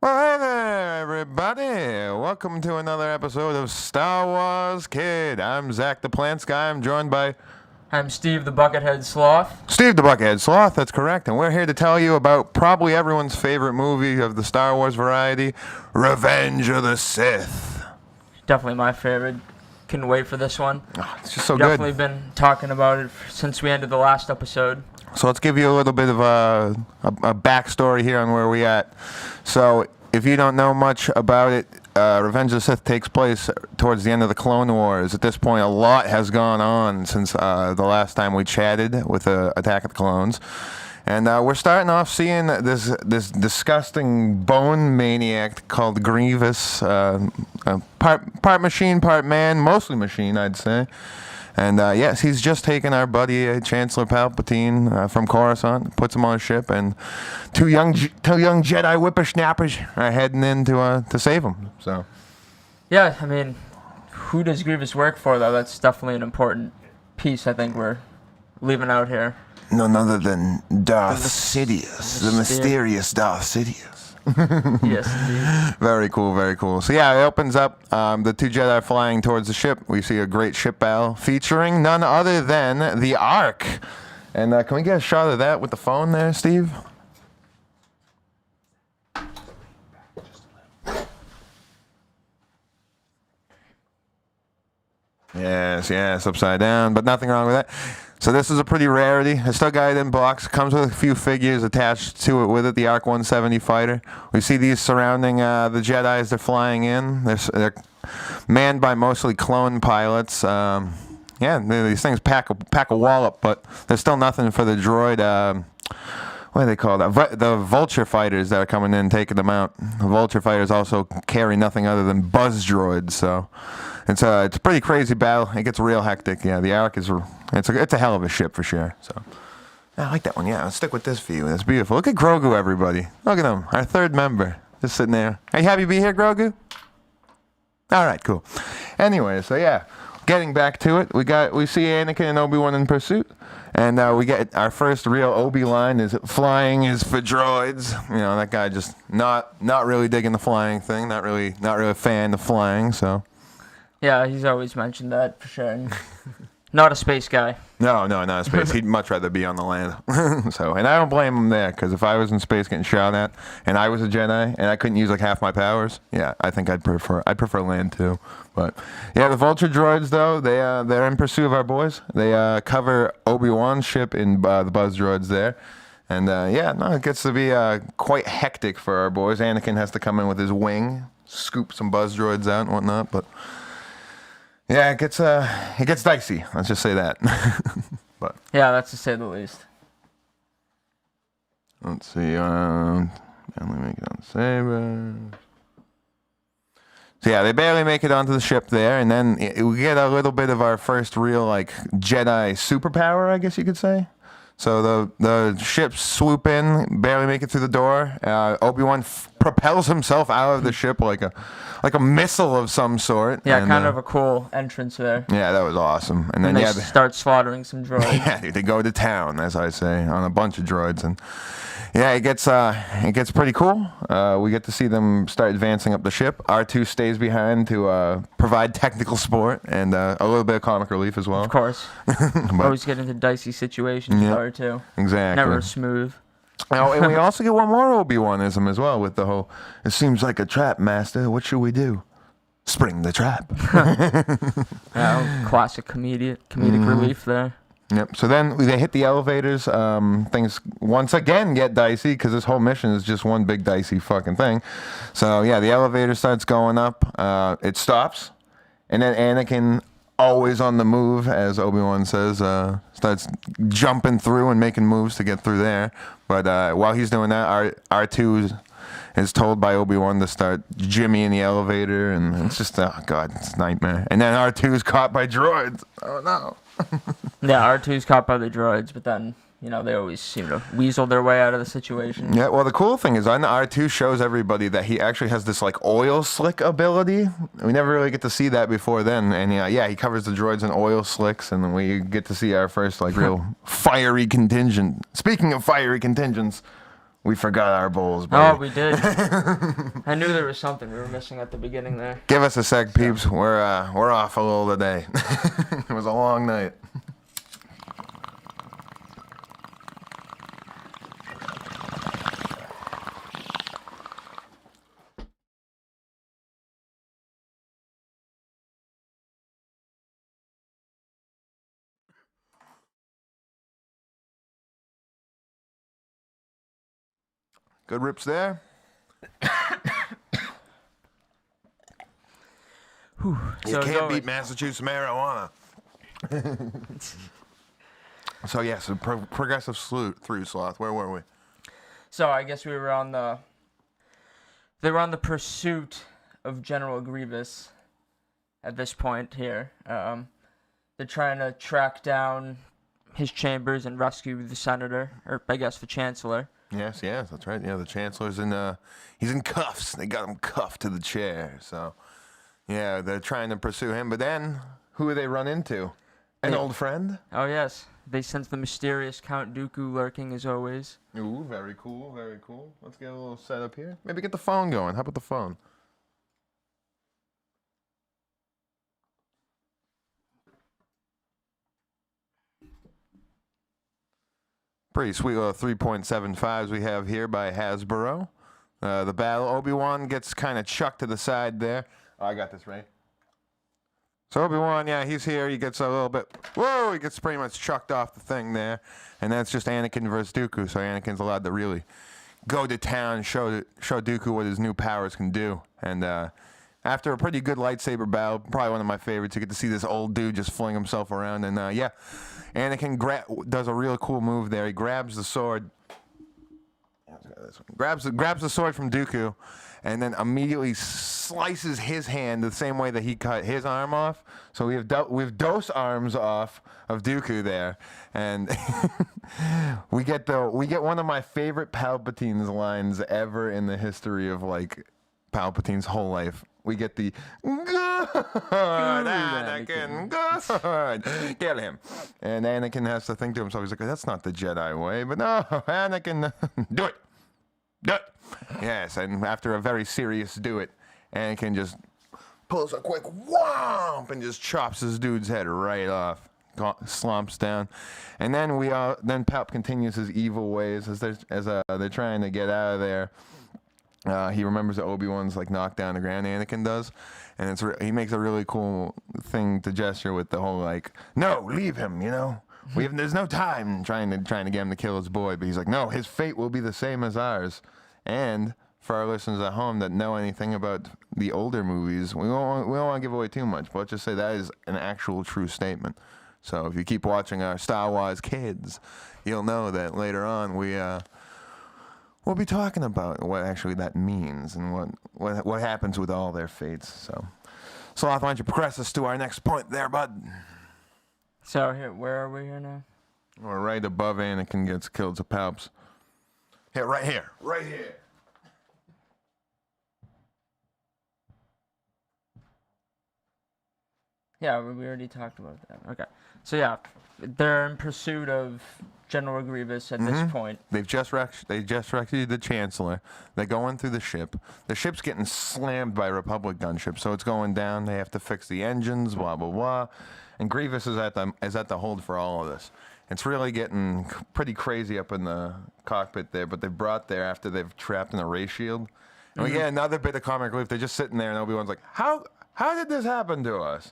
Well, hey there, everybody. Welcome to another episode of Star Wars Kid. I'm Zach the Plants Guy. I'm joined by I'm Steve the Buckethead Sloth. Steve the Buckethead Sloth. That's correct. And we're here to tell you about probably everyone's favorite movie of the Star Wars variety, Revenge of the Sith. Definitely my favorite. Couldn't wait for this one. Oh, it's just so Definitely good. been talking about it since we ended the last episode. So let's give you a little bit of a backstory here on where we at. So if you don't know much about it, Revenge of the Sith takes place towards the end of the Clone Wars. At this point, a lot has gone on since the last time we chatted with Attack of the Clones. And we're starting off seeing this disgusting bone maniac called Grievous, part machine, part man, mostly machine, I'd say. And yes, he's just taken our buddy Chancellor Palpatine from Coruscant, puts him on a ship, and two young Jedi whippersnappers are heading in to save him. So, Yeah, I mean, who does Grievous work for, though? That's definitely an important piece I think we're leaving out here. none other than Darth Sidious, the mysterious Darth Sidious. Yes, indeed. Very cool, very cool. So yeah, it opens up. The two Jedi are flying towards the ship. We see a great ship battle featuring none other than the Ark. And can we get a shot of that with the phone there, Steve? Yes, upside down, but nothing wrong with that. So this is a pretty rarity. I still got it in box. Comes with a few figures attached to it with it, the ARC 170 fighter. We see these surrounding the Jedi as they're flying in. They're manned by mostly clone pilots. These things pack a wallop, but there's still nothing for the droid. What do they call that? The vulture fighters that are coming in, taking them out. The vulture fighters also carry nothing other than buzz droids, so it's a pretty crazy battle. It gets real hectic. Yeah, the Ark it's a hell of a ship for sure. So I like that one. Yeah, let's stick with this view. It's beautiful. Look at Grogu, everybody. Look at him, our third member, just sitting there. Are you happy to be here, Grogu? All right, cool. Anyway, so yeah, getting back to it, we see Anakin and Obi-Wan in pursuit. And we get our first real Obi line is flying is for droids. You know, that guy just not really digging the flying thing. Not really a fan of flying. So Yeah, he's always mentioned that for sure. And not a space guy. no, not in space. He'd much rather be on the land. And I don't blame him there, because if I was in space getting shot at and I was a Jedi and I couldn't use like half my powers, yeah, I think I'd prefer land too. But yeah, the Vulture droids though, they're in pursuit of our boys. They cover Obi-Wan's ship in the Buzz droids there. And it gets to be quite hectic for our boys. Anakin has to come in with his wing, scoop some Buzz droids out and whatnot, but yeah, it gets dicey. Let's just say that. But Yeah, that's to say the least. let's see. Let me make it on Saber. So yeah, they barely make it onto the ship there, and then we get a little bit of our first real like Jedi superpower, I guess you could say. So the ships swoop in, barely make it through the door. Obi-Wan propels himself out of the ship like a missile of some sort. Yeah, and, kind of a cool entrance there. Yeah, that was awesome. And then They start slaughtering some droids. yeah, they go to town, as I say, on a bunch of droids, and yeah, it gets pretty cool. We get to see them start advancing up the ship. R2 stays behind to provide technical support and a little bit of comic relief as well. Of course. Always get into dicey situations with R2. Exactly. Never smooth. Oh, and we also get one more Obi-Wanism as well with the whole, it seems like a trap, Master. What should we do? Spring the trap. Classic comedic relief there. Yep. So then they hit the elevators. Things once again get dicey because this whole mission is just one big dicey fucking thing. So yeah, the elevator starts going up. It stops, and then Anakin, always on the move, as Obi-Wan says, starts jumping through and making moves to get through there. But while he's doing that, R2 is told by Obi-Wan to start jimmying the elevator, and it's just, oh god, it's a nightmare. And then R2 is caught by droids. Oh no. Yeah, R2's caught by the droids, but then, they always seem to weasel their way out of the situation. Yeah, well, the cool thing is on R2 shows everybody that he actually has this, like, oil slick ability. We never really get to see that before then. And, he covers the droids in oil slicks, and then we get to see our first, like, real fiery contingent. Speaking of fiery contingents, We forgot our bowls, Oh, buddy. we did. I knew there was something we were missing at the beginning there. Give us a sec, peeps. We're off a little today. It was a long night. Good rips there. You So can't going- beat Massachusetts marijuana. So yes, progressive through sloth. Where were we? So I guess we were on the. They were on the pursuit of General Grievous. At this point here, they're trying to track down his chambers and rescue the senator, or I guess the chancellor. Yes, that's right. Yeah, the chancellor's in. He's in cuffs. They got him cuffed to the chair. So, yeah, they're trying to pursue him. But then, who do they run into? An old friend. Oh yes, they sense the mysterious Count Dooku lurking as always. Ooh, very cool, very cool. Let's get a little setup here. Maybe get the phone going. How about the phone? Pretty sweet little 3.75s we have here by Hasbro. The battle, Obi-Wan gets kind of chucked to the side there. Oh, I got this, right? So Obi-Wan, yeah, he's here. He gets a little bit, whoa, he gets pretty much chucked off the thing there. And that's just Anakin versus Dooku. So Anakin's allowed to really go to town, show Dooku what his new powers can do. And after a pretty good lightsaber battle, probably one of my favorites, you get to see this old dude just fling himself around. And yeah, Anakin does a real cool move there. He grabs the sword, grabs the sword from Dooku, and then immediately slices his hand the same way that he cut his arm off. So we have Dos arms off of Dooku there, and we get one of my favorite Palpatine's lines ever in the history of like Palpatine's whole life. We get the good Anakin, good, get him. And Anakin has to think to himself, he's like, that's not the Jedi way, but no, Anakin, do it. Yes, and after a very serious do it, Anakin just pulls a quick whomp and just chops this dude's head right off. Slumps down, and then then Palp continues his evil ways as they're trying to get out of there. He remembers that Obi-Wan's like knocked down the ground. Anakin does, and he makes a really cool thing to gesture with the whole like, no, leave him. You know, there's no time trying to get him to kill his boy. But he's like, no, his fate will be the same as ours. And for our listeners at home that know anything about the older movies, we don't want to give away too much. But let's just say that is an actual true statement. So if you keep watching our Star Wars Kids, you'll know that later on we'll be talking about what actually that means and what happens with all their fates. So, Sloth, why don't you progress us to our next point there, bud? So here, where are we here now? We're right above Anakin gets killed to Palps. Here, right here. Yeah, we already talked about that. Okay. So yeah, they're in pursuit of General Grievous at this point. They just rescued the Chancellor. They're going through the ship. The ship's getting slammed by Republic gunships, so it's going down. They have to fix the engines, blah blah blah. And Grievous is at the hold for all of this. It's really getting pretty crazy up in the cockpit there, but they're brought there after they've trapped in a ray shield. And we get another bit of comic relief. They're just sitting there, and Obi-Wan's like, "How did this happen to us?"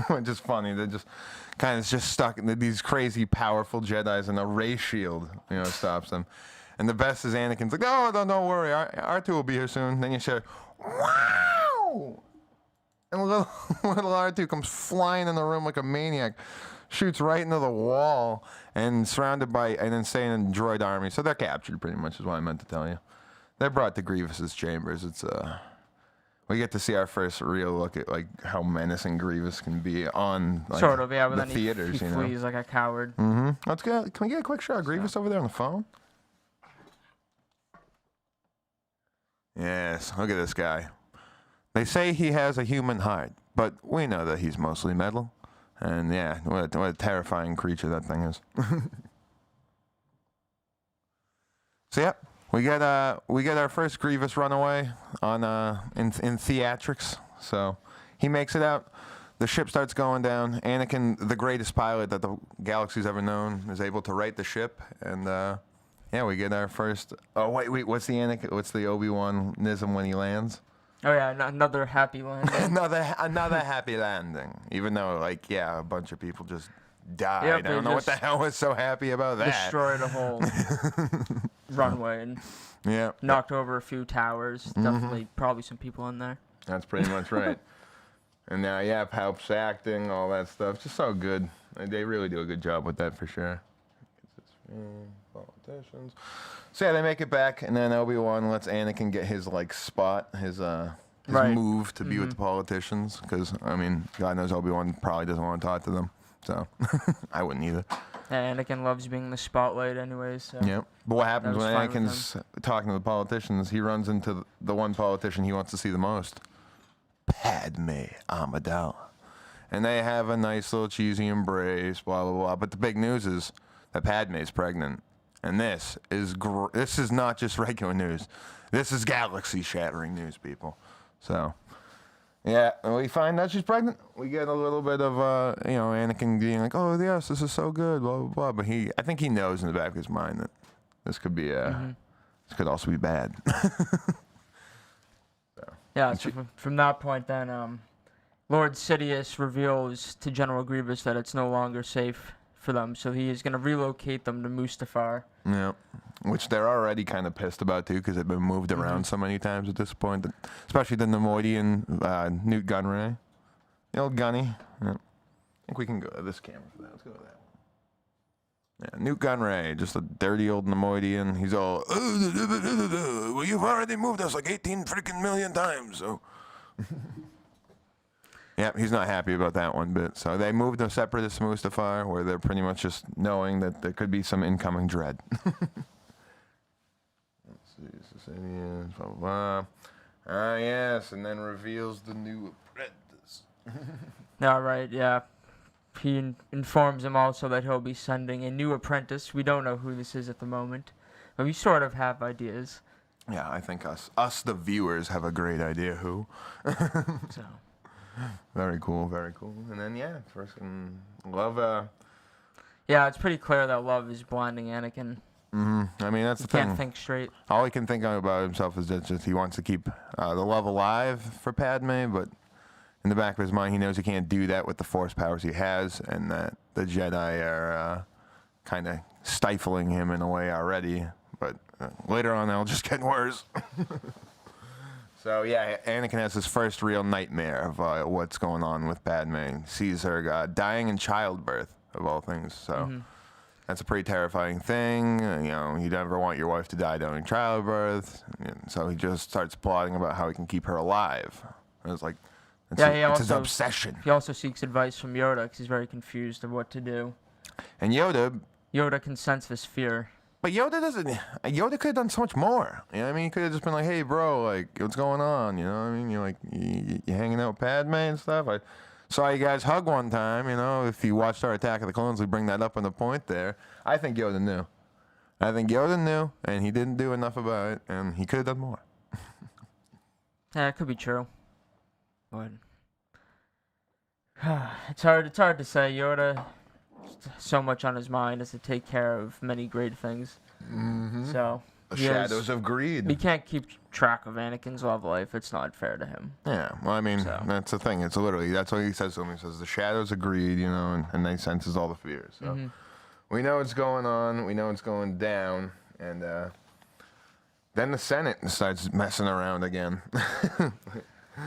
Which is funny. They're just kind of just stuck in these crazy, powerful Jedis, and a ray shield, stops them. And the best is Anakin's like, "No, don't worry. R2 will be here soon." Then you say, "Wow!" And little R2 comes flying in the room like a maniac, shoots right into the wall, and surrounded by an insane droid army. So they're captured, pretty much, is what I meant to tell you. They're brought to Grievous's chambers. We get to see our first real look at like how menacing Grievous can be on like, sort of, yeah. But the then theaters. he flees like a coward. Mm-hmm. Can we get a quick shot of Grievous over there on the phone? Yes, look at this guy. They say he has a human heart, but we know that he's mostly metal. And yeah, what a terrifying creature that thing is. So yeah, We get our first Grievous runaway on in theatrics. So he makes it out. The ship starts going down. Anakin, the greatest pilot that the galaxy's ever known, is able to right the ship, and yeah, we get our first. Oh wait, what's the Anakin? What's the Obi-Wan-ism when he lands? Oh yeah, another happy landing. another happy landing. Even though, like, yeah, a bunch of people just died. Yep, I don't know what the hell was so happy about that. Destroyed a whole runway and Yeah. knocked over a few towers. Definitely, probably some people in there. That's pretty much right. And now, yeah, Palp's acting, all that stuff, just so good. They really do a good job with that for sure. Politicians. So yeah, they make it back, and then Obi-Wan lets Anakin get his like spot, his move to be with the politicians, because I mean, God knows Obi-Wan probably doesn't want to talk to them, so I wouldn't either. Yeah, Anakin loves being in the spotlight, anyways. So. Yep. But what happens when fine with Anakin's talking to the politicians? He runs into the one politician he wants to see the most, Padme Amidala. And they have a nice little cheesy embrace, blah, blah, blah. But the big news is that Padme's pregnant. And this is not just regular news. This is galaxy-shattering news, people. So, yeah, when we find out she's pregnant, we get a little bit of, Anakin being like, oh, yes, this is so good, blah, blah, blah. But I think he knows in the back of his mind that this could be, this could also be bad. Yeah, so from that point then, Lord Sidious reveals to General Grievous that it's no longer safe for them, so he is going to relocate them to Mustafar. Yeah, which they're already kind of pissed about, too, because they've been moved around so many times at this point, especially the Nemoidian Newt Gunray. The old Gunny. Yeah. I think we can go to this camera for that. Let's go to that. Yeah, Newt Gunray, just a dirty old Nemoidian. He's all, well, you've already moved us like 18 freaking million times, so. Yeah, he's not happy about that one bit. So they moved to Separatist Mustafar, where they're pretty much just knowing that there could be some incoming dread. Let's see, Sicilians, blah, blah, blah. Yes, and then reveals the new apprentice. All right, yeah. He informs him also that he'll be sending a new apprentice. We don't know who this is at the moment, but we sort of have ideas. Yeah, I think us the viewers have a great idea who. So. Very cool, very cool. And then, yeah, first Love. Yeah, it's pretty clear that Love is blinding Anakin. I mean, that's the thing. Can't think straight. All he can think about himself is that just he wants to keep the love alive for Padme, but in the back of his mind, he knows he can't do that with the Force powers he has, and that the Jedi are kind of stifling him in a way already. But later on, they'll just get worse. So, yeah, Anakin has his first real nightmare of what's going on with Padme. He sees her dying in childbirth, of all things. So that's a pretty terrifying thing. You never want your wife to die during childbirth. So he just starts plotting about how he can keep her alive. And it's like, it's his obsession. He also seeks advice from Yoda because he's very confused of what to do. And Yoda can sense this fear. But Yoda doesn't. Yoda could have done so much more. You know what I mean? He could have just been like, "Hey, bro, like, what's going on?" You know what I mean? You're like, you hanging out with Padme and stuff. I saw you guys hug one time. You know, if you watched our Attack of the Clones, we bring that up on the point there. I think Yoda knew. And he didn't do enough about it, and he could have done more. Yeah, it could be true. But it's hard to say. Yoda. So much on his mind as to take care of many great things. So the shadows of greed. He can't keep track of Anakin's love life. It's not fair to him. Yeah, well, I mean, that's the thing. It's literally, that's what he says to him. He says the shadows of greed, and they senses all the fears. So we know what's going on. We know what's going down, and then the Senate starts messing around again.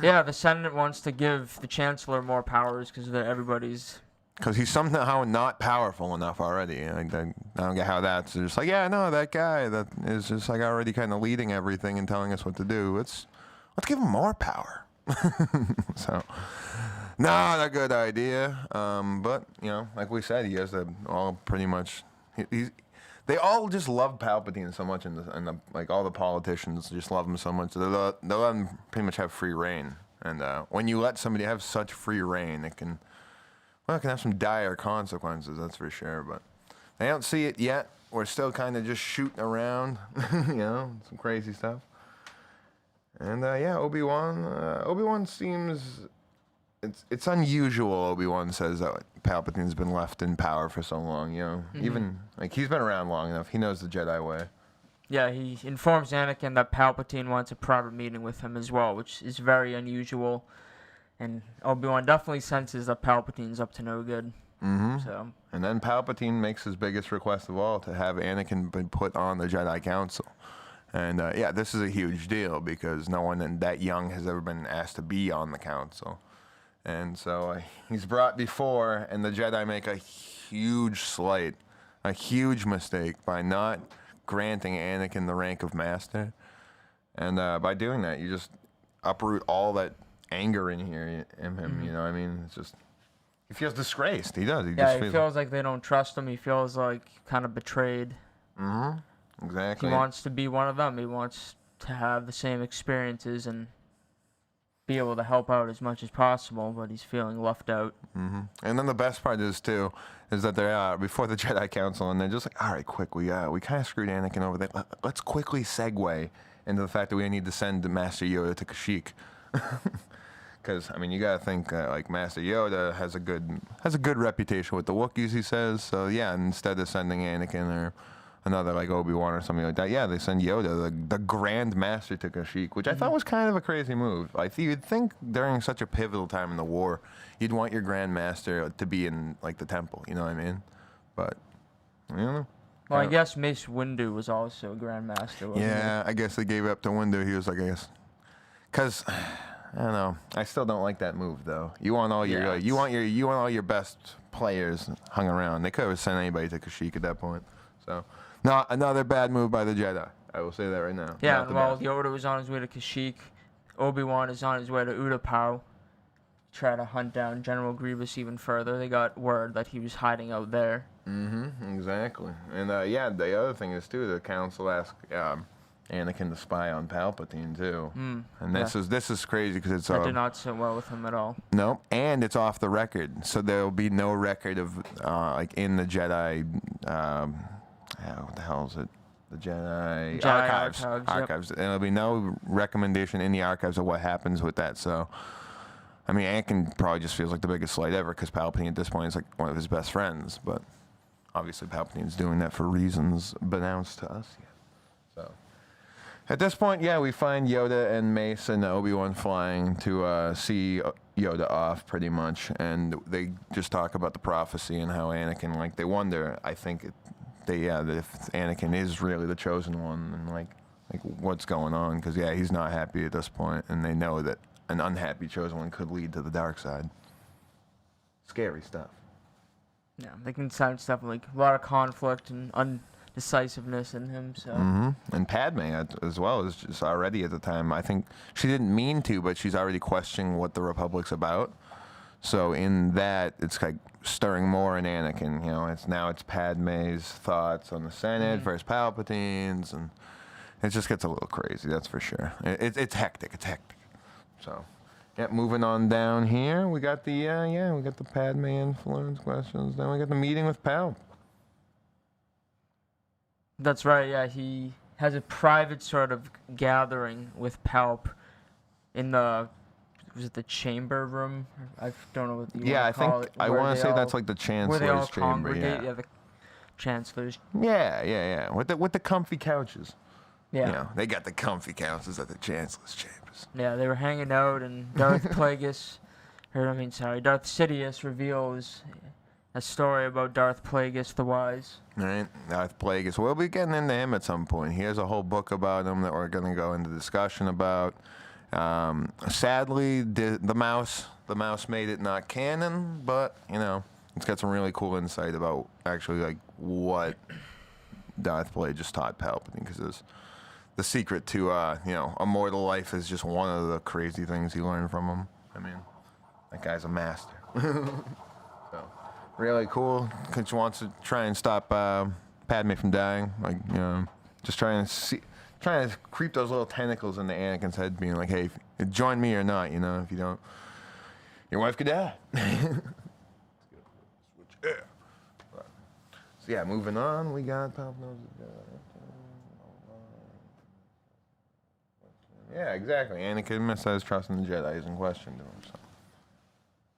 Yeah, the Senate wants to give the Chancellor more powers because everybody's. Because he's somehow not powerful enough already. I don't get how that's just like, yeah, no, that guy that is just like already kind of leading everything and telling us what to do. Let's give him more power. So, not a good idea. But like we said, he has all pretty much. They all just love Palpatine so much, and like all the politicians just love him so much. They'll let him pretty much have free reign. And when you let somebody have such free reign, it can have some dire consequences, that's for sure. But they don't see it yet. we're still kind of just shooting around, some crazy stuff. And yeah, Obi-Wan seems it's unusual. Obi-Wan says that Palpatine's been left in power for so long. Even like he's been around long enough. He knows the Jedi way. Yeah, he informs Anakin that Palpatine wants a private meeting with him as well, which is very unusual. And Obi-Wan definitely senses that Palpatine's up to no good. Mm-hmm. So. And then Palpatine makes his biggest request of all, to have Anakin been put on the Jedi Council. And yeah, this is a huge deal because no one that young has ever been asked to be on the council. And so he's brought before, and the Jedi make a huge slight, a huge mistake by not granting Anakin the rank of master. And by doing that, you just uproot all that anger in here in him. You know what I mean? It's just, he feels disgraced. He does. He feels like they don't trust him. He feels like kind of betrayed. Mm-hmm. Exactly. He wants to be one of them. He wants to have the same experiences and be able to help out as much as possible, but he's feeling left out. Mm-hmm. And then the best part is that they're before the Jedi Council, and they're just like, all right, quick, we kind of screwed Anakin over there. Let's quickly segue into the fact that we need to send Master Yoda to Kashyyyk. Because, I mean, you got to think like Master Yoda has a good reputation with the Wookiees, he says. So, yeah, instead of sending Anakin or another like Obi-Wan or something like that, yeah, they send Yoda, the Grand Master, to Kashyyyk, which I thought was kind of a crazy move. You'd think during such a pivotal time in the war, you'd want your Grand Master to be in like the temple, you know what I mean? But, you know. Well, I guess Mace Windu was also Grand Master, wasn't Yeah, I guess they gave it up to Windu. He was like, I guess, because I don't know. I still don't like that move though. You want all your you want all your best players hung around. They could have sent anybody to Kashyyyk at that point. So, no, another bad move by the Jedi. I will say that right now. Yeah, well, Yoda was on his way to Kashyyyk. Obi-Wan is on his way to Utapau. Try to hunt down General Grievous even further. They got word that he was hiding out there. Mm-hmm, exactly. And yeah, the other thing is too, the council asked Anakin to spy on Palpatine too. And this is crazy because it's that did not sit well with him at all. No, and it's off the record, so there will be no record of like in the Jedi. What the hell is it? The Jedi archives. Archives. Yep. And there'll be no recommendation in the archives of what happens with that. So, I mean, Anakin probably just feels like the biggest slight ever because Palpatine at this point is like one of his best friends. But obviously, Palpatine's doing that for reasons announced to us yet. So, at this point, yeah, we find Yoda and Mace and Obi-Wan flying to see Yoda off, pretty much, and they just talk about the prophecy and how Anakin, like, they wonder, I think, that if Anakin is really the chosen one, and like what's going on, because yeah, he's not happy at this point, and they know that an unhappy chosen one could lead to the dark side. Scary stuff. Yeah, they can sense definitely a lot of conflict and undecisiveness in him. So. Mm-hmm. And Padme as well is just already at the time. I think she didn't mean to, but she's already questioning what the Republic's about. So in that, it's like stirring more in Anakin. You know, it's Padme's thoughts on the Senate versus Palpatine's, and it just gets a little crazy. That's for sure. It's hectic. It's hectic. So, yeah. Moving on down here, we got the we got the Padme influence questions. Then we got the meeting with Pal. That's right. Yeah, he has a private sort of gathering with Palp in the. Was it the chamber room? I don't know what you want to call it. I want to say that's like the where they all chancellor's chamber. congregate. Yeah, the chancellor's. Yeah. With the comfy couches. Yeah. You know, they got the comfy couches at the chancellor's chambers. Yeah, they were hanging out, and Darth Sidious reveals a story about Darth Plagueis the Wise. Right, Darth Plagueis. We'll be getting into him at some point. He has a whole book about him that we're going to go into discussion about. Sadly, the mouse made it not canon, but you know, it's got some really cool insight about actually like what Darth Plagueis just taught Palpatine, because the secret to immortal life is just one of the crazy things he learned from him. I mean, that guy's a master. So really cool. Because he wants to try and stop Padme from dying, like just trying to creep those little tentacles into Anakin's head, being like, hey, join me or not, if you don't, your wife could die. So yeah, moving on, we got Palpatine's. Yeah, exactly. Anakin misses trust in the Jedi is in question to him. So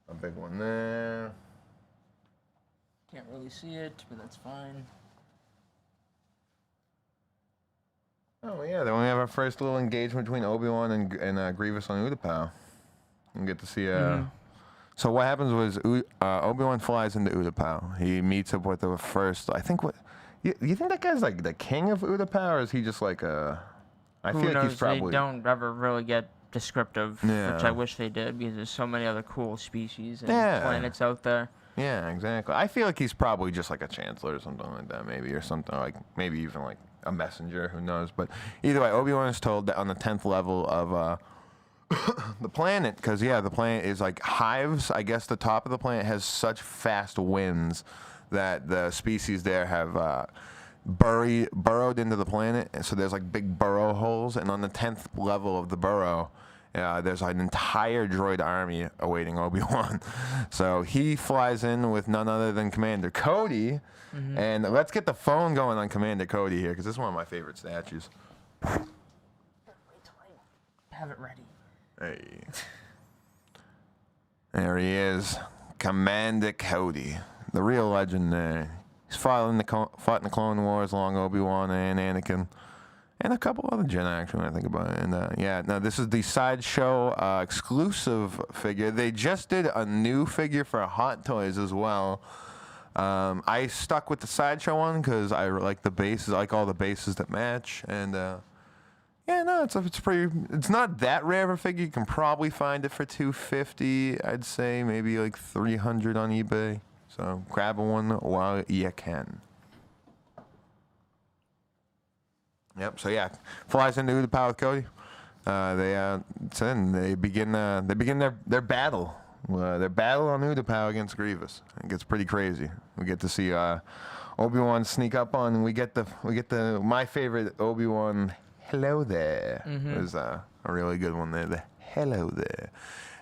a big one there. Can't really see it, but that's fine. Oh yeah, then we have our first little engagement between Obi-Wan and Grievous on Utapau. And get to see. So what happens was Obi-Wan flies into Utapau. He meets up with the first. I think what. You think that guy's like the king of Utapau, or is he just like a? I Who feel like knows? he's probably. They don't ever really get descriptive, Yeah. which I wish they did, because there's so many other cool species and Yeah. planets out there. Yeah, exactly. I feel like he's probably just like a chancellor or something like that, maybe, or something like maybe even like a messenger. Who knows? But either way, Obi-Wan is told that on the 10th level of the planet, because yeah, the planet is like hives. I guess the top of the planet has such fast winds that the species there have burrowed into the planet, and so there's like big burrow holes. And on the 10th level of the burrow, there's an entire droid army awaiting Obi-Wan. So he flies in with none other than Commander Cody. And let's get the phone going on Commander Cody here, because this is one of my favorite statues. Wait till I have it ready. Hey. There he is. Commander Cody. The real legend there. He's fought in the Clone Wars along Obi-Wan and Anakin. And a couple other Jedi, actually, when I think about it. And yeah, now this is the Sideshow exclusive figure. They just did a new figure for Hot Toys as well. I stuck with the Sideshow one because I like the bases, I like all the bases that match. And yeah, no, it's not that rare of a figure. You can probably find it for $250. I'd say maybe like $300 on eBay. So grab one while you can. Yep. So yeah, flies into Utapau with Cody. They begin their battle. Their battle on Utapau against Grievous. It gets pretty crazy. We get to see Obi-Wan sneak up on. And we get the my favorite Obi-Wan. Hello there. There's a really good one there. The hello there.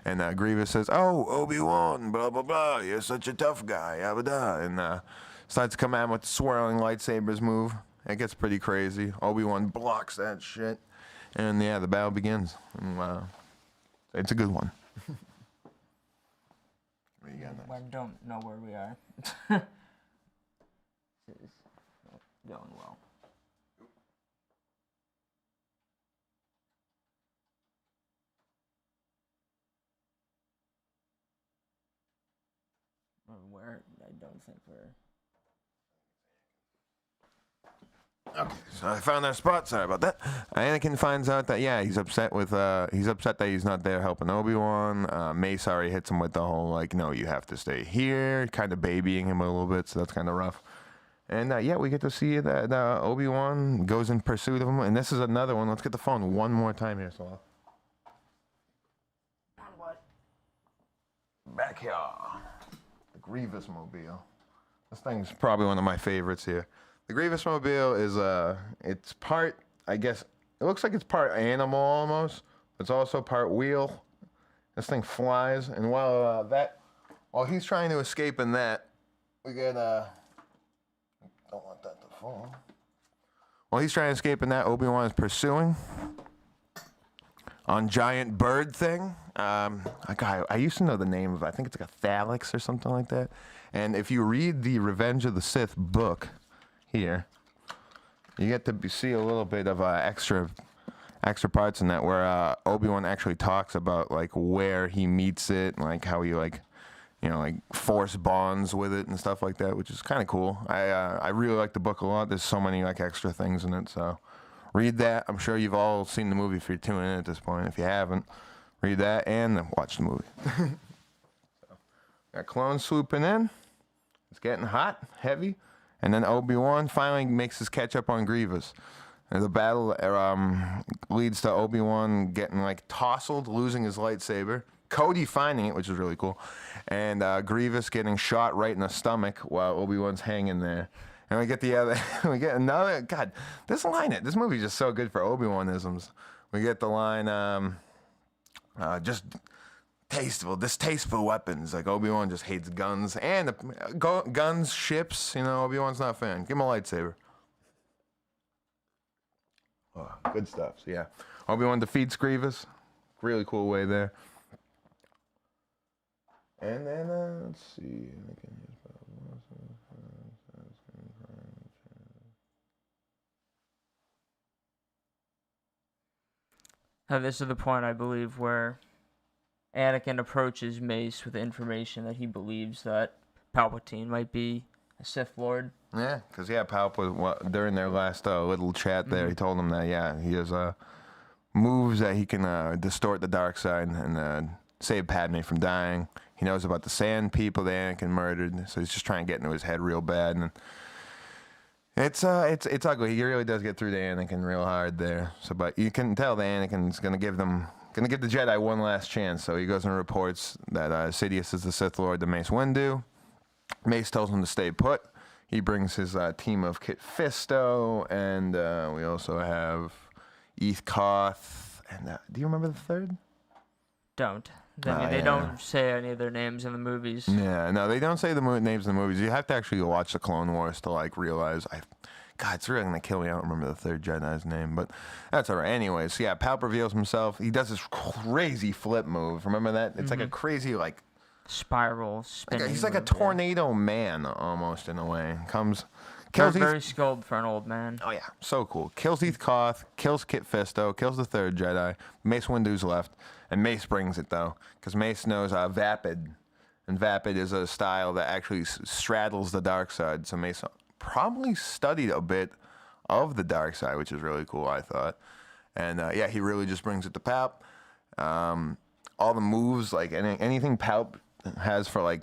And Grievous says, "Oh, Obi-Wan, blah blah blah. You're such a tough guy, yabba." And starts to come at him with the swirling lightsabers move. It gets pretty crazy. Obi-Wan blocks that shit. And yeah, the battle begins. And, it's a good one. What you got next? I don't know where we are. This is not going well. Where I don't think we're. Okay, so I found our spot. Sorry about that. Anakin finds out that he's upset that he's not there helping Obi-Wan. Mace already hits him with the whole like, no, you have to stay here, kind of babying him a little bit. So that's kind of rough. And we get to see that Obi-Wan goes in pursuit of him. And this is another one. Let's get the phone one more time here, Saul. What? Back here, the Grievous Mobile. This thing's probably one of my favorites here. The Grievous Mobile is it's part, I guess, it looks like it's part animal almost. It's also part wheel. This thing flies, and while he's trying to escape in that, we get don't want that to fall. While he's trying to escape in that, Obi-Wan is pursuing on giant bird thing. I used to know the name of it. I think it's like a Thalix or something like that. And if you read the Revenge of the Sith book here, you get to see a little bit of extra parts in that where Obi-Wan actually talks about like where he meets it and like how he like force bonds with it and stuff like that, which is kind of cool. I really like the book a lot. There's so many like extra things in it, so read that. I'm sure you've all seen the movie if you're tuning in at this point. If you haven't, read that and then watch the movie. So, got clones swooping in. It's getting hot, heavy. And then Obi-Wan finally makes his catch up on Grievous. And the battle leads to Obi-Wan getting like tousled, losing his lightsaber. Cody finding it, which is really cool. And Grievous getting shot right in the stomach while Obi-Wan's hanging there. And we get another, God, this movie is just so good for Obi-Wan-isms. We get the line, just distasteful weapons. Like Obi-Wan just hates guns and guns, ships. You know, Obi-Wan's not a fan. Give him a lightsaber. Oh, good stuff. So yeah, Obi-Wan defeats Grievous. Really cool way there. And then let's see. This is the point, I believe, where Anakin approaches Mace with information that he believes that Palpatine might be a Sith Lord. Yeah, because Palp was during their last little chat there. He told him that he has moves that he can distort the dark side and save Padme from dying. He knows about the Sand people that Anakin murdered, so he's just trying to get into his head real bad. And it's ugly. He really does get through to Anakin real hard there. So, but you can tell that Anakin's gonna give the Jedi one last chance. So he goes and reports that Sidious is the Sith Lord to Mace Windu. Mace tells him to stay put. He brings his team of Kit Fisto, and we also have Eth Koth. And do you remember the third? Don't. They don't say any of their names in the movies. Yeah, no, they don't say the names in the movies. You have to actually watch the Clone Wars to realize. God, it's really gonna kill me. I don't remember the third Jedi's name, but that's all right. Anyways, Palp reveals himself. He does this crazy flip move. Remember that? It's like a crazy spiral spinning. He's like a tornado man almost in a way. Very skilled for an old man. Oh yeah, so cool. Kills Eth Koth, kills Kit Fisto, kills the third Jedi. Mace Windu's left, and Mace brings it though, because Mace knows Vapid, and Vapid is a style that actually straddles the dark side. So Mace probably studied a bit of the dark side, which is really cool, I thought. And he really just brings it to Palp. All the moves, anything Palp has for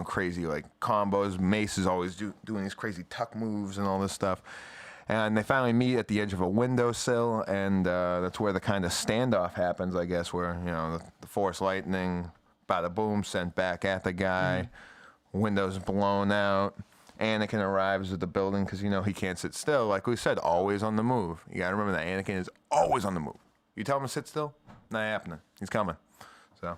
crazy combos. Mace is always doing these crazy tuck moves and all this stuff. And they finally meet at the edge of a windowsill, and that's where the kind of standoff happens, I guess, where the Force lightning, bada boom, sent back at the guy, windows blown out. Anakin arrives at the building because he can't sit still. Like we said, always on the move. You gotta remember that Anakin is always on the move. You tell him to sit still, not happening. He's coming. So.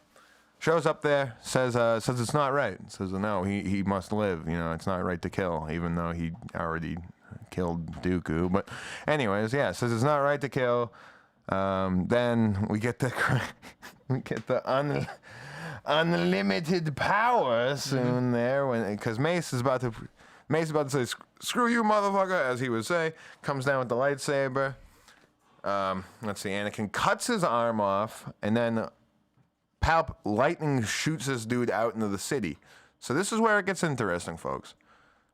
Shows up there, says it's not right. Says no, he must live. It's not right to kill, even though he already killed Dooku. But anyways, says it's not right to kill. Then we get the unlimited power soon there, because Mace is about to say screw you, motherfucker, as he would say. Comes down with the lightsaber. Let's see, Anakin cuts his arm off, and then Palp lightning shoots this dude out into the city. So this is where it gets interesting, folks.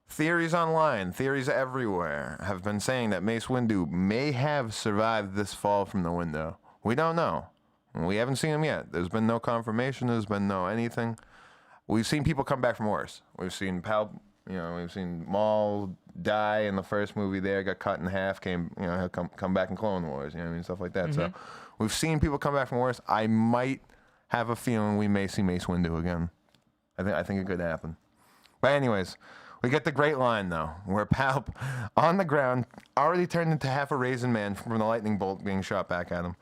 Theories online, theories everywhere have been saying that Mace Windu may have survived this fall from the window. We don't know. We haven't seen him yet. There's been no confirmation. There's been no anything. We've seen people come back from worse. We've seen Palp, we've seen Maul die in the first movie there, got cut in half, he'll come back in Clone Wars, stuff like that. So we've seen people come back from worse. I might have a feeling we may see Mace Windu again. I think it could happen. But anyways, we get the great line though, where Palp on the ground, already turned into half a raisin man from the lightning bolt being shot back at him,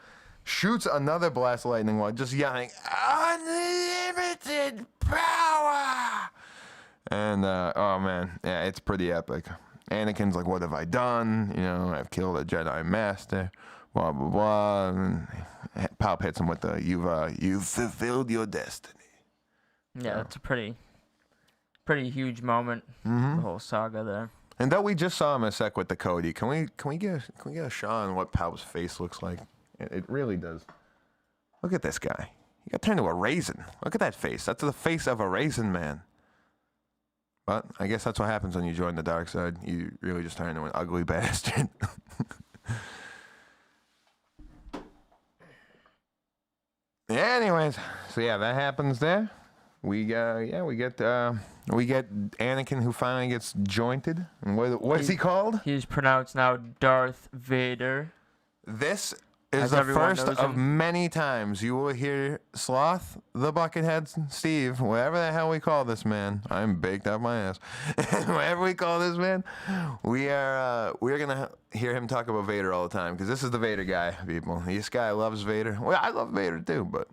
shoots another blast of lightning while just yelling, "Unlimited power!" And oh man, yeah, it's pretty epic. Anakin's like, "What have I done? I've killed a Jedi Master." Blah blah blah. And Palp hits him with the "You've fulfilled your destiny." Yeah, that's a pretty huge moment. The whole saga there. And though we just saw him a sec with the Cody, can we get a shot on what Palp's face looks like? It really does. Look at this guy. He got turned into a raisin. Look at that face. That's the face of a raisin man. But I guess that's what happens when you join the dark side. You really just turn into an ugly bastard. Anyways, so that happens there. We get Anakin, who finally gets jointed. And what is he called? He's pronounced now Darth Vader. This is the first of many times you will hear Sloth, the Buckethead, Steve, whatever the hell we call this man. I'm baked out my ass. Whatever we call this man, we're gonna hear him talk about Vader all the time, because this is the Vader guy, people. This guy loves Vader. Well, I love Vader too, but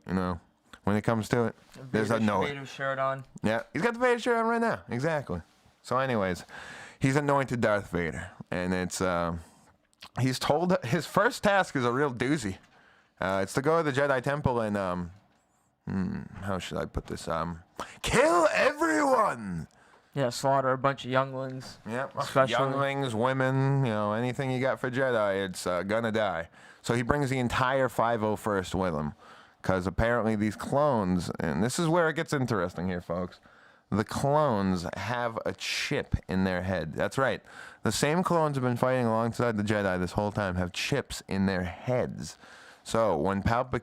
when it comes to it. There's a no. Vader shirt on. Yeah, he's got the Vader shirt on right now. Exactly. So, anyways, he's anointed Darth Vader, and it's he's told his first task is a real doozy. It's to go to the Jedi Temple and how should I put this? Kill everyone. Yeah, slaughter a bunch of younglings. Yep, especially younglings, women, anything you got for Jedi, it's gonna die. So he brings the entire 501st with him, because apparently these clones, and this is where it gets interesting here, folks. The clones have a chip in their head. That's right. The same clones have been fighting alongside the Jedi this whole time have chips in their heads. So when Palpatine,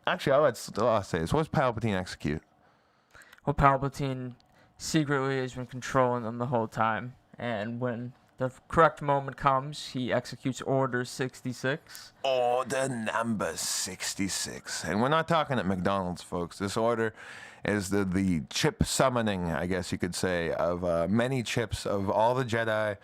actually, I'll let Stah say this. What does Palpatine execute? Well, Palpatine secretly has been controlling them the whole time, and when the correct moment comes, he executes Order 66. Order number 66. And we're not talking at McDonald's, folks. This order is the chip summoning, I guess you could say, of many chips of all the Jedi,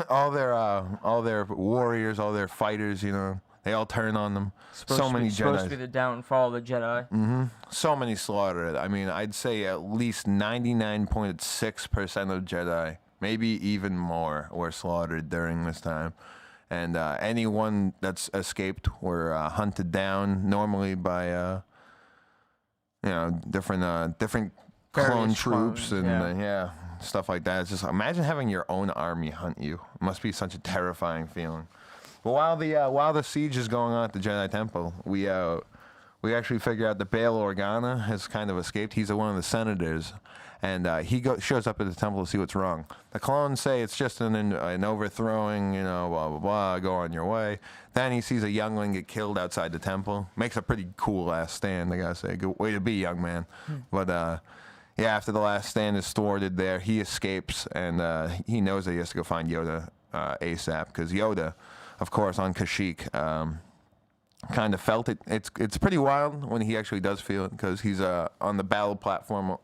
all their warriors, all their fighters, They all turn on them. So many Jedi. Supposed to be the downfall of the Jedi. So many slaughtered. I mean, I'd say at least 99.6% of Jedi, maybe even more, were slaughtered during this time. And anyone that's escaped were hunted down, normally by different clone troops and stuff like that. It's just imagine having your own army hunt you. It must be such a terrifying feeling. But while the siege is going on at the Jedi Temple, we actually figure out that Bail Organa has kind of escaped. He's one of the senators, and he shows up at the temple to see what's wrong. The clones say it's just an overthrowing, blah, blah, blah, go on your way. Then he sees a youngling get killed outside the temple. Makes a pretty cool-ass stand, I gotta say. Good way to be, young man. But, after the last stand is thwarted there, he escapes, and he knows that he has to go find Yoda ASAP, because Yoda, of course, on Kashyyyk, kind of felt it. It's pretty wild when he actually does feel it, because he's on the battle platform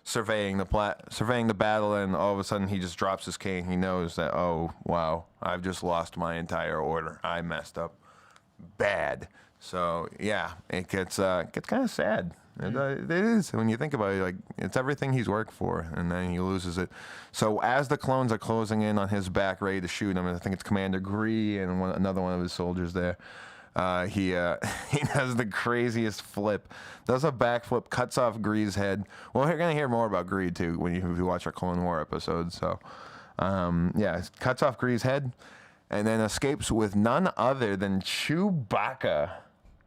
surveying the battle, and all of a sudden he just drops his cane. He knows that, oh wow, I've just lost my entire order. I messed up bad. So yeah, it gets kind of sad. It is when you think about it. Like, it's everything he's worked for, and then he loses it. So as the clones are closing in on his back, ready to shoot him, and I think it's Commander Gree and another one of his soldiers there. He does the craziest flip, does a backflip, cuts off Gree's head. Well, you're gonna hear more about Gree too when you watch our Clone War episode. So, cuts off Gree's head, and then escapes with none other than Chewbacca.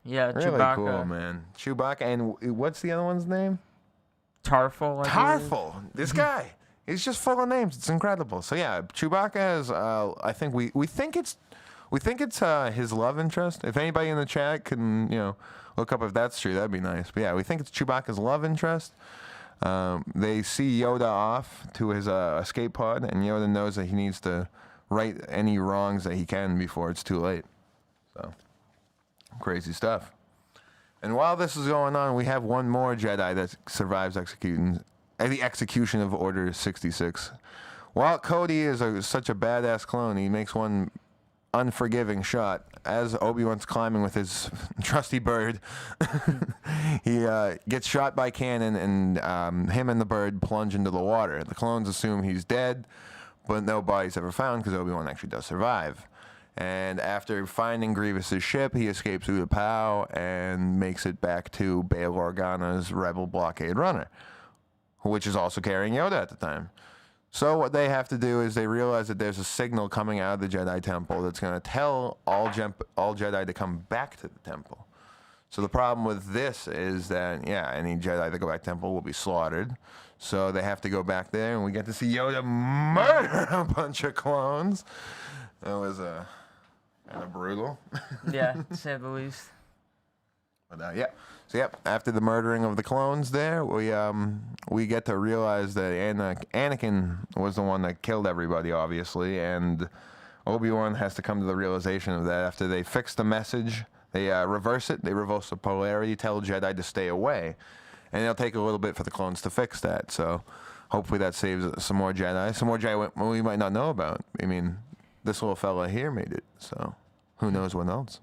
Yeah, really Chewbacca. Cool, man. Chewbacca, and what's the other one's name? Tarful. Tarful. This guy. He's just full of names. It's incredible. So yeah, Chewbacca is. I think we think it's his love interest. If anybody in the chat can look up if that's true, that'd be nice. But yeah, we think it's Chewbacca's love interest. They see Yoda off to his escape pod, and Yoda knows that he needs to right any wrongs that he can before it's too late. So. Crazy stuff. And while this is going on, we have one more Jedi that survives the execution of Order 66. While Cody is such a badass clone, he makes one unforgiving shot. As Obi-Wan's climbing with his trusty bird, he gets shot by cannon, and him and the bird plunge into the water. The clones assume he's dead, but no body's ever found because Obi-Wan actually does survive. And after finding Grievous's ship, he escapes through the POW and makes it back to Bail Organa's rebel blockade runner, which is also carrying Yoda at the time. So what they have to do is they realize that there's a signal coming out of the Jedi Temple that's going to tell all Jedi to come back to the temple. So the problem with this is that, any Jedi that go back to the temple will be slaughtered. So they have to go back there, and we get to see Yoda murder a bunch of clones. That was kind of brutal. Yeah, to say the least. But So after the murdering of the clones there, we get to realize that Anakin was the one that killed everybody, obviously, and Obi-Wan has to come to the realization of that. After they fix the message, they reverse it, they reverse the polarity, tell Jedi to stay away, and it'll take a little bit for the clones to fix that. So hopefully that saves some more Jedi we might not know about. I mean, this little fella here made it, so Who knows what else?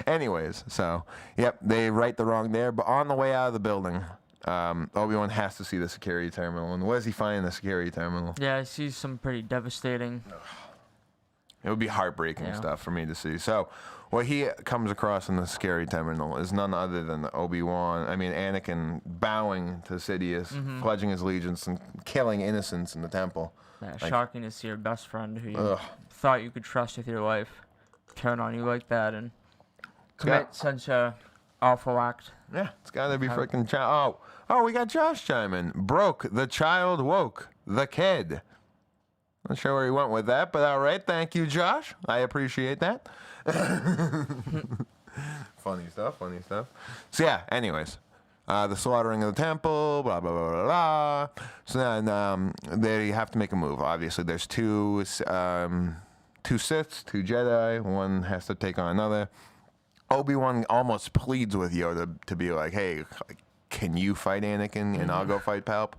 Anyways, so, yep, they right the wrong there. But on the way out of the building, Obi-Wan has to see the security terminal. And what does he find in the security terminal? Yeah, I see some pretty devastating. It would be heartbreaking stuff for me to see. So, what he comes across in the security terminal is none other than Anakin bowing to Sidious, pledging his allegiance, and killing innocents in the temple. Yeah, shocking to see your best friend who you thought you could trust with your life turn on you like that and commit such a awful act. Yeah, it's got to be freaking Oh, we got Josh chiming. Broke, the child woke, the Kehd. Not sure where he went with that, but all right. Thank you, Josh. I appreciate that. Funny stuff. So, yeah, anyways. The slaughtering of the temple, blah, blah, blah, blah, blah. So then they have to make a move. Obviously, there's two Siths, two Jedi. One has to take on another. Obi-Wan almost pleads with Yoda to be like, hey, can you fight Anakin and I'll go fight Palp?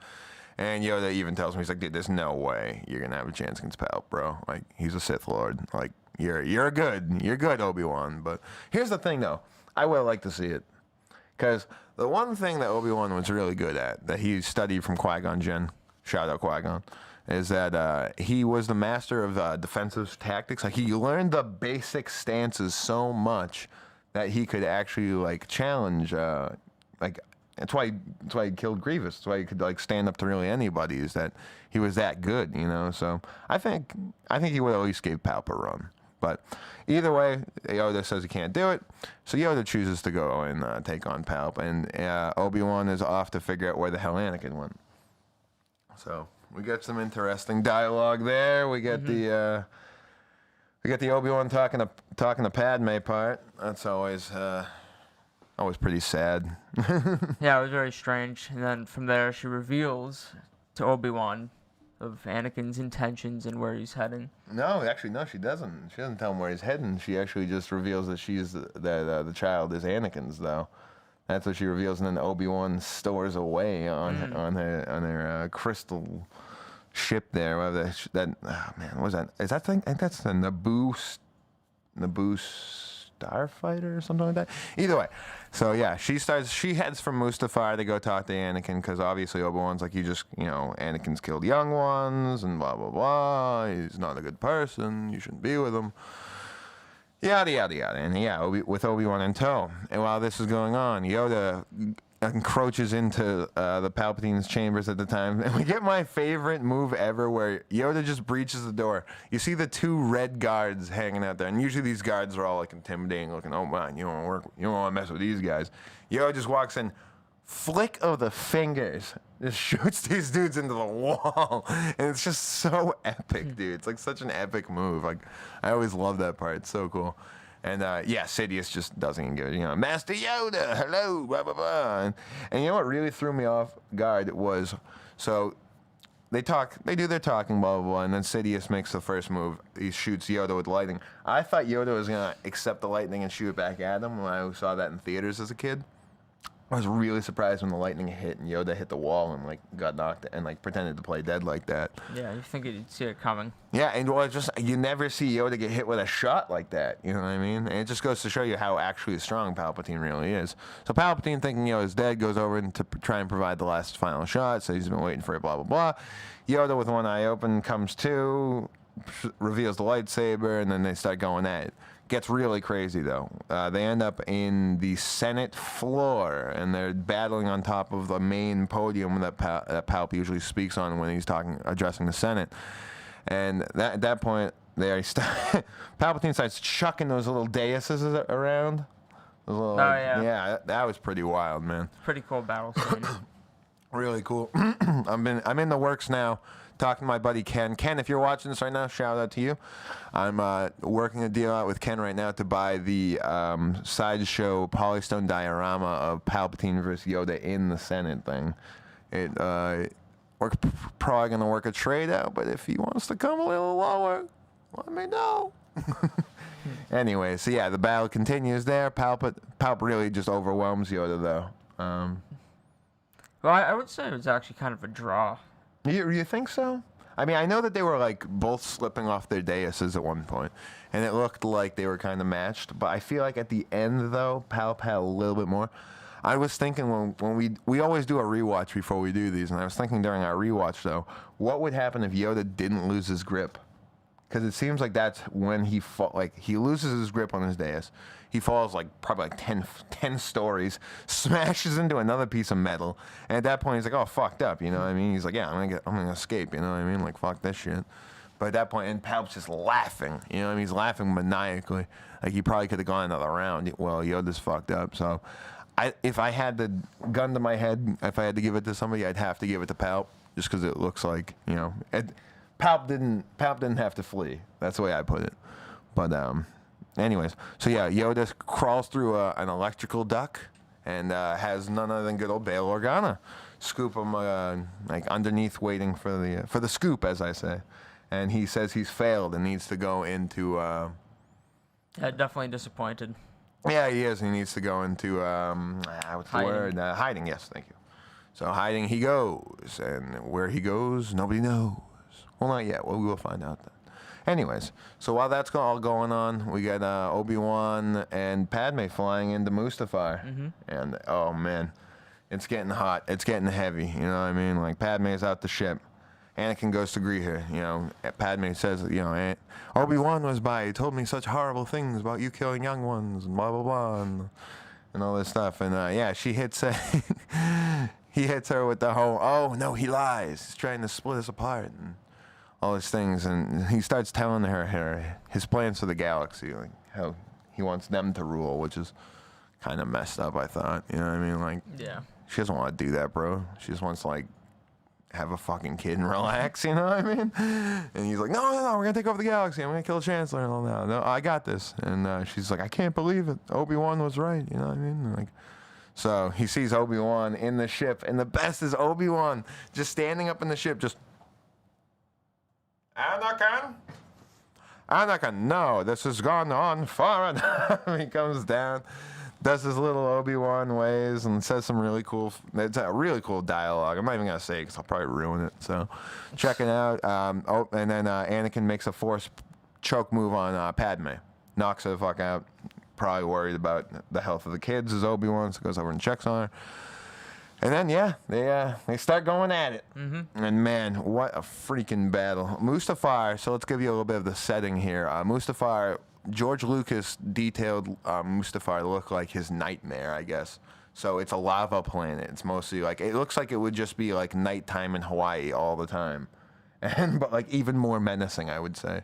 And Yoda even tells me, he's like, dude, there's no way you're going to have a chance against Palp, bro. Like, he's a Sith Lord. Like, you're good, Obi-Wan. But here's the thing, though. I would like to see it. Because the one thing that Obi-Wan was really good at, that he studied from Qui-Gon Jinn, shout out Qui-Gon, is that he was the master of defensive tactics. Like, he learned the basic stances so much that he could actually, like, challenge, that's why he killed Grievous. That's why he could, like, stand up to really anybody, is that he was that good, you know? So I think he would at least give Palp a run. But either way, Yoda says he can't do it. So Yoda chooses to go and take on Palp. And Obi-Wan is off to figure out where the hell Anakin went. So we get some interesting dialogue there. We get the Obi-Wan talking to Padme part. That's always pretty sad. Yeah, it was very strange. And then from there, she reveals to Obi-Wan of Anakin's intentions and where he's heading. No, she doesn't. She doesn't tell him where he's heading. She actually just reveals that the child is Anakin's, though. That's what she reveals, and then Obi-Wan stores away on her crystal ship there. What was that? Is that thing? I think that's the Naboo Starfighter or something like that. Either way, so yeah, she heads from Mustafar to go talk to Anakin, because obviously Obi-Wan's like, Anakin's killed young ones and blah blah blah. He's not a good person. You shouldn't be with him. Yada yada yada. And yeah, with Obi-Wan in tow. And while this is going on, Yoda encroaches into the Palpatine's chambers at the time, and we get my favorite move ever, where Yoda just breaches the door. You see the two red guards hanging out there, and usually these guards are all like intimidating looking. Oh man, you don't want to mess with these guys. Yoda just walks in, flick of the fingers, just shoots these dudes into the wall, and it's just so epic, dude. It's like such an epic move. Like, I always love that part. It's so cool. And Sidious just doesn't even give it. Master Yoda, hello, blah blah blah. And you know what really threw me off guard was, so they do their talking, blah blah blah, and then Sidious makes the first move. He shoots Yoda with lightning. I thought Yoda was gonna accept the lightning and shoot it back at him when I saw that in theaters as a kid. I was really surprised when the lightning hit and Yoda hit the wall and like got knocked and like pretended to play dead like that. Yeah, you think you'd see it coming. Yeah, and you never see Yoda get hit with a shot like that. You know what I mean? And it just goes to show you how actually strong Palpatine really is. So Palpatine, thinking Yoda's dead, goes over to try and provide the last final shot. So he's been waiting for it. Blah blah blah. Yoda, with one eye open, comes to, reveals the lightsaber, and then they start going at it. Gets really crazy, though. They end up in the Senate floor, and they're battling on top of the main podium that Palp usually speaks on when he's addressing the Senate. And at that point, Palpatine starts chucking those little daises around. Yeah, that was pretty wild, man. Pretty cool battle scene. Really cool. I'm in the works now, talking to my buddy Ken. Ken, if you're watching this right now, shout out to you. I'm working a deal out with Ken right now to buy the sideshow Polystone diorama of Palpatine versus Yoda in the Senate thing. We're probably going to work a trade out, but if he wants to come a little lower, let me know. Anyway, so yeah, the battle continues there. Palp really just overwhelms Yoda, though. Well, I would say it was actually kind of a draw. You think so? I mean, I know that they were like both slipping off their daises at one point, and it looked like they were kind of matched. But I feel like at the end, though, Palp had a little bit more. I was thinking when we always do a rewatch before we do these, and I was thinking during our rewatch though, what would happen if Yoda didn't lose his grip? Because it seems like that's when he he loses his grip on his dais. He falls like probably like 10 stories, smashes into another piece of metal, and at that point he's like, "Oh, fucked up," you know what I mean? He's like, "Yeah, I'm gonna escape," you know what I mean? Like, fuck this shit. But at that point, and Palp's just laughing, you know what I mean? He's laughing maniacally, like he probably could have gone another round. Well, Yoda's fucked up, so if I had the gun to my head, if I had to give it to somebody, I'd have to give it to Palp, just because it looks like, you know. Palp didn't have to flee. That's the way I put it. But anyways, so yeah, Yoda crawls through an electrical duct and has none other than good old Bail Organa scoop him like underneath, waiting for the scoop, as I say. And he says he's failed and needs to go into. Yeah, definitely disappointed. Yeah, he is. He needs to go into what's the word? Hiding. Yes, thank you. So hiding he goes, and where he goes, nobody knows. Well, not yet. Well, we will find out then. Anyways, so while that's all going on, we got Obi-Wan and Padme flying into Mustafar. Mm-hmm. And, oh, man, it's getting hot. It's getting heavy, you know what I mean? Like, Padme's out the ship. Anakin goes to greet her, you know. Padme says, you know, Obi-Wan was by. He told me such horrible things about you killing young ones and blah, blah, blah, and all this stuff. And, yeah, she hits he hits her with the whole, oh, no, he lies. He's trying to split us apart. And all these things, and he starts telling her his plans for the galaxy, like how he wants them to rule, which is kind of messed up, I thought. You know what I mean? Like, yeah, she doesn't want to do that, bro. She just wants to, like, have a fucking kid and relax, you know what I mean? And he's like, no, we're going to take over the galaxy. I'm going to kill the Chancellor and all that. No, I got this. And she's like, I can't believe it. Obi-Wan was right, you know what I mean? And like, so he sees Obi-Wan in the ship, and the best is Obi-Wan just standing up in the ship, just, Anakin, no, this has gone on far enough. He comes down, does his little Obi-Wan ways, and says some really cool, it's a really cool dialogue. I'm not even going to say it because I'll probably ruin it. So check it out. And then Anakin makes a force choke move on Padme. Knocks her the fuck out. Probably worried about the health of the kids as Obi-Wan, so goes over and checks on her. And then, yeah, they start going at it. Mm-hmm. And, man, what a freaking battle. Mustafar, so let's give you a little bit of the setting here. Mustafar, George Lucas detailed Mustafar to look like his nightmare, I guess. So it's a lava planet. It's mostly like, it looks like it would just be like nighttime in Hawaii all the time. But like even more menacing, I would say.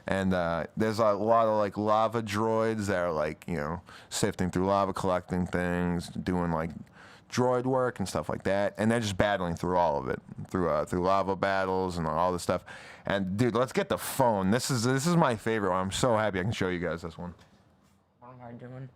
And there's a lot of like lava droids that are like, you know, sifting through lava, collecting things, doing like droid work and stuff like that, and they're just battling through all of it, through lava battles and all this stuff. And dude, let's get the phone. This is my favorite one. I'm so happy I can show you guys this one. What am I doing?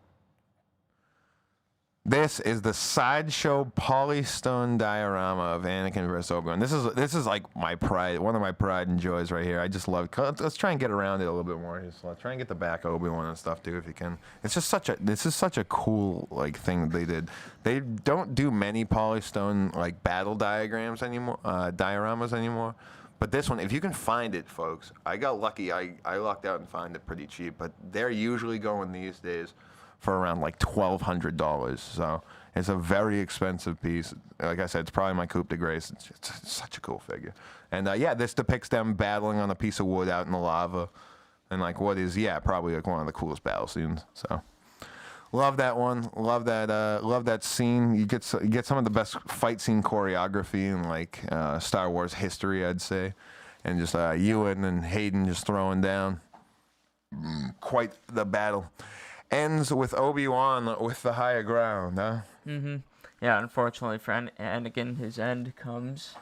This is the sideshow polystone diorama of Anakin versus Obi-Wan. This is like my pride, one of my pride and joys right here. I just love it. Let's try and get around it a little bit more. Just let's try and get the back of Obi-Wan and stuff too, if you can. This is such a cool like thing that they did. They don't do many polystone like battle diagrams anymore, dioramas anymore. But this one, if you can find it, folks, I got lucky. I lucked out and found it pretty cheap. But they're usually going these days for around like $1,200. So it's a very expensive piece. Like I said, it's probably my coup de grace. It's such a cool figure. And yeah, this depicts them battling on a piece of wood out in the lava. And like what is, yeah, probably like one of the coolest battle scenes. So love that one. Love that scene. You get some of the best fight scene choreography in like Star Wars history, I'd say. And just Ewan and Hayden just throwing down. Quite the battle. Ends with Obi-Wan with the higher ground, huh? Mm-hmm. Yeah, unfortunately for Anakin, his end comes.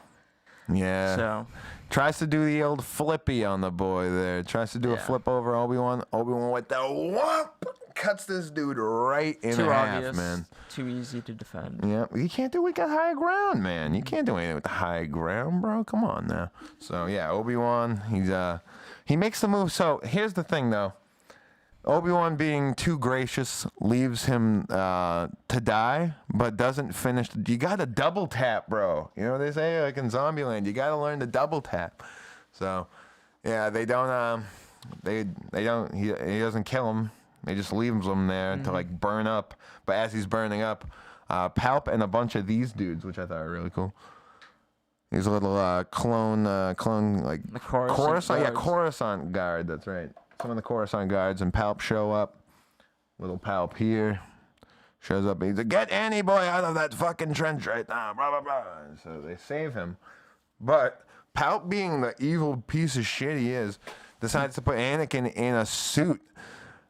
Yeah. So tries to do the old flippy on the boy there. Tries to do a flip over Obi-Wan. Obi-Wan with the whoop cuts this dude right in too half, obvious, man. Too easy to defend. Yeah, you can't do it with the high ground, man. You can't do anything with the high ground, bro. Come on now. So yeah, Obi-Wan, he makes the move. So here's the thing, though. Obi-Wan being too gracious leaves him to die, but doesn't finish. You got to double tap, bro. You know what they say, like in Zombieland, you got to learn to double tap. So, yeah, they don't. They don't. He doesn't kill him. He just leaves him there to like burn up. But as he's burning up, Palp and a bunch of these dudes, which I thought were really cool. These little clone like The Coruscant Yeah, guards. Coruscant guard. That's right. Some of the Coruscant guards and Palp show up. Little Palp here shows up. He's like, "Get Annie boy out of that fucking trench right now!" Blah blah blah. And so they save him, but Palp, being the evil piece of shit he is, decides to put Anakin in a suit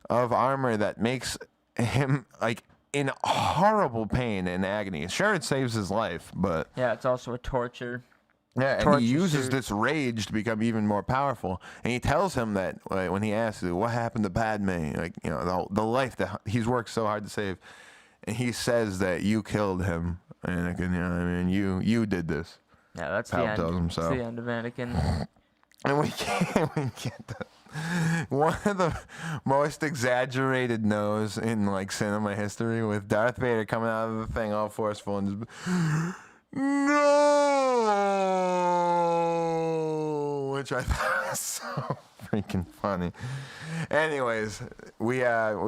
of armor that makes him like in horrible pain and agony. Sure, it saves his life, but Yeah, it's also a torture. yeah, and torture he uses suit. this rage to become even more powerful. And he tells him that when he asks, "What happened to Padme?" Like, you know, the life that he's worked so hard to save, and he says that you killed him, Anakin. You know what I mean? You did this. Yeah, that's Palp the end. tells him That's so. the end of Anakin. And we get one of the most exaggerated no's in like cinema history, with Darth Vader coming out of the thing all forceful and just no, which I thought was so freaking funny. Anyways, we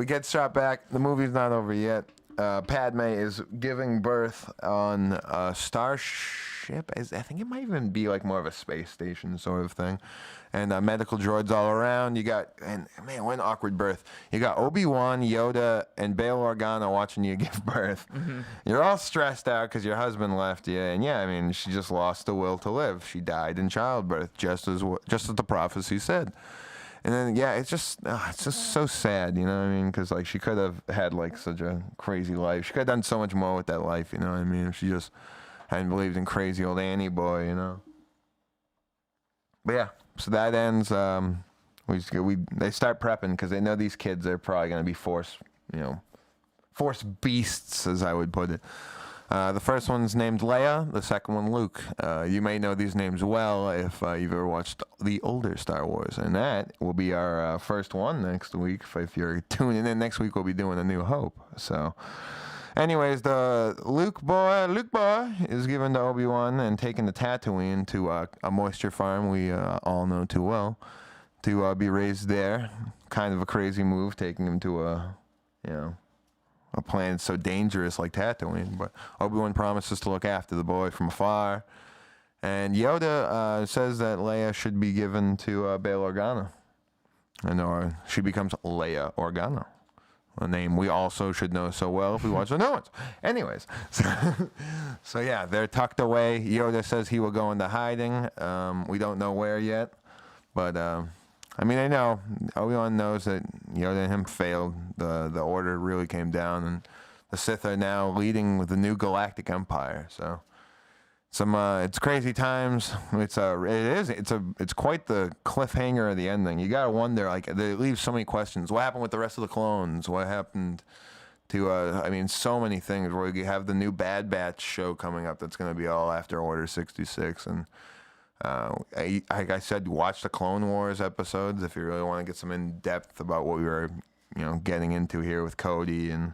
get shot back. The movie's not over yet. Padme is giving birth on a starship. I think it might even be like more of a space station sort of thing. And medical droids all around. You got, and man, what an awkward birth. You got Obi-Wan, Yoda, and Bail Organa watching you give birth. You're all stressed out because your husband left you. And yeah, I mean, she just lost the will to live. She died in childbirth, just as the prophecy said. And then, yeah, it's just so sad, you know what I mean? Because, like, she could have had, like, such a crazy life. She could have done so much more with that life, you know what I mean? If she just hadn't believed in crazy old Annie boy, you know? But, yeah, so that ends. They start prepping because they know these kids are probably going to be force beasts, as I would put it. The first one's named Leia, the second one Luke. You may know these names well if you've ever watched the older Star Wars, and that will be our first one next week. If you're tuning in next week, we'll be doing A New Hope. So, anyways, the Luke boy is given to Obi-Wan and taken to Tatooine to a moisture farm we all know too well, to be raised there. Kind of a crazy move, taking him to a planet so dangerous like Tatooine. But Obi-Wan promises to look after the boy from afar. And Yoda says that Leia should be given to Bail Organa. And she becomes Leia Organa, a name we also should know so well if we watch the new ones. Anyways, so yeah, they're tucked away. Yoda says he will go into hiding. We don't know where yet. But I mean, I know Obi-Wan knows that Yoda and him failed. The order really came down, and the Sith are now leading with the new galactic empire. So, it's crazy times. It's quite the cliffhanger of the ending. You gotta wonder, like, they leave so many questions. What happened with the rest of the clones? What happened to so many things. Where you have the new Bad Batch show coming up that's gonna be all after Order 66 and. Like I said, watch the Clone Wars episodes if you really want to get some in depth about what we were, getting into here with Cody and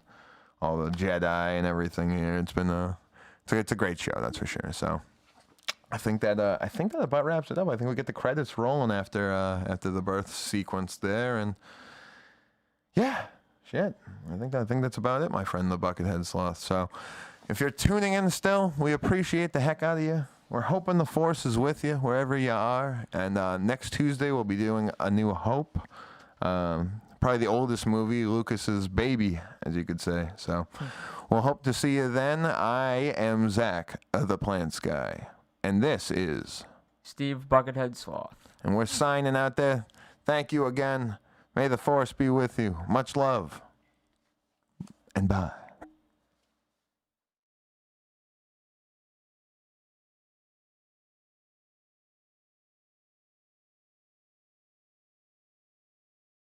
all the Jedi and everything here. It's been it's a great show, that's for sure. So I think that about wraps it up. I think we get the credits rolling after the birth sequence there, and yeah, shit. I think that's about it, my friend, the Buckethead Sloth. So if you're tuning in still, we appreciate the heck out of you. We're hoping the Force is with you wherever you are. And next Tuesday, we'll be doing A New Hope. Probably the oldest movie, Lucas's baby, as you could say. So we'll hope to see you then. I am Zach, the Plants Guy. And this is Steve Buckethead Sloth. And we're signing out there. Thank you again. May the Force be with you. Much love. And bye.